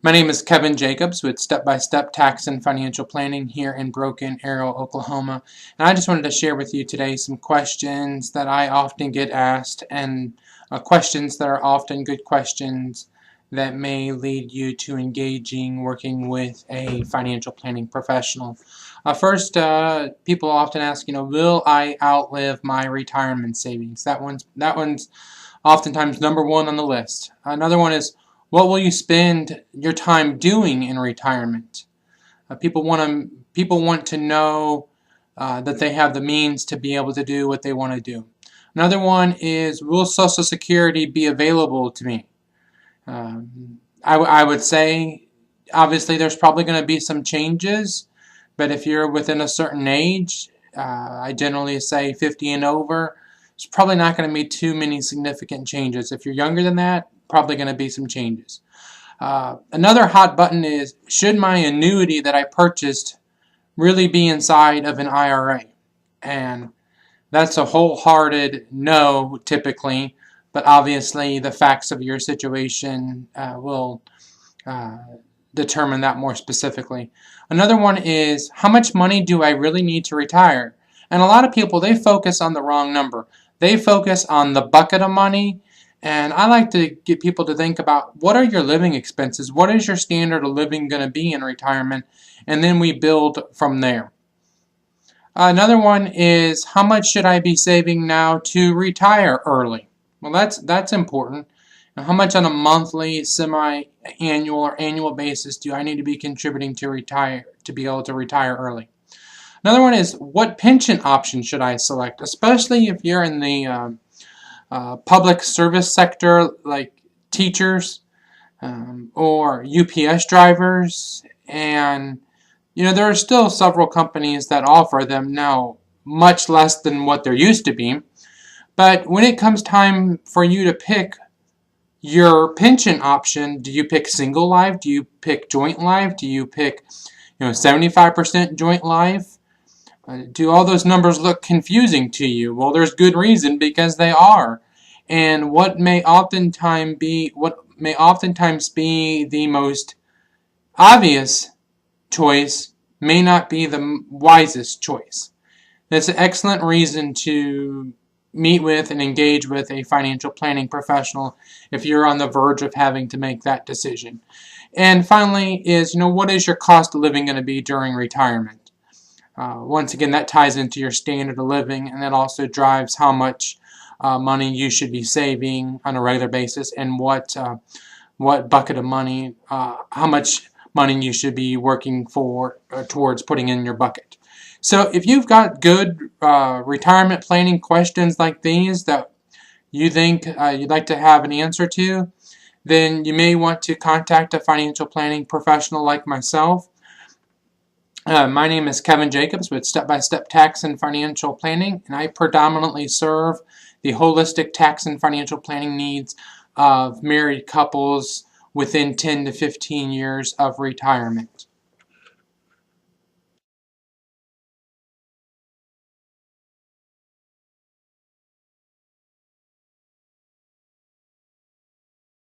My name is Kevin Jacobs with Step by Step Tax and Financial Planning here in Broken Arrow, Oklahoma. And I just wanted to share with you today some questions that I often get asked, and questions that are often good questions that may lead you to working with a financial planning professional. First, people often ask, will I outlive my retirement savings? That one's oftentimes number one on the list. Another one is, what will you spend your time doing in retirement? People want to know that they have the means to be able to do what they want to do. Another one is, will Social Security be available to me? I would say, obviously, there's probably going to be some changes, but if you're within a certain age, I generally say 50 and over, there's probably not going to be too many significant changes. If you're younger than that, probably going to be some changes. Another hot button is, should my annuity that I purchased really be inside of an IRA? And that's a wholehearted no, typically, but obviously the facts of your situation will determine that more specifically. Another one is, how much money do I really need to retire? And a lot of people, they focus on the wrong number. They focus on the bucket of money. And I like to get people to think about, what are your living expenses? What is your standard of living going to be in retirement? And then we build from there. Another one is, how much should I be saving now to retire early? Well, that's important. Now, how much on a monthly, semi-annual, or annual basis do I need to be contributing to be able to retire early? Another one is, what pension option should I select? Especially if you're in the public service sector, like teachers or UPS drivers, and there are still several companies that offer them now, much less than what there used to be. But when it comes time for you to pick your pension option, do you pick single life? Do you pick joint life? Do you pick 75% joint life? Do all those numbers look confusing to you? Well, there's good reason, because they are. And what may oftentimes be the most obvious choice may not be the wisest choice. That's an excellent reason to meet with and engage with a financial planning professional if you're on the verge of having to make that decision. And finally is, what is your cost of living going to be during retirement? Once again, that ties into your standard of living, and that also drives how much money you should be saving on a regular basis, and what bucket of money, how much money you should be working for towards putting in your bucket. So if you've got good retirement planning questions like these that you think you'd like to have an answer to, then you may want to contact a financial planning professional like myself. My name is Kevin Jacobs with Step by Step Tax and Financial Planning, and I predominantly serve the holistic tax and financial planning needs of married couples within 10 to 15 years of retirement.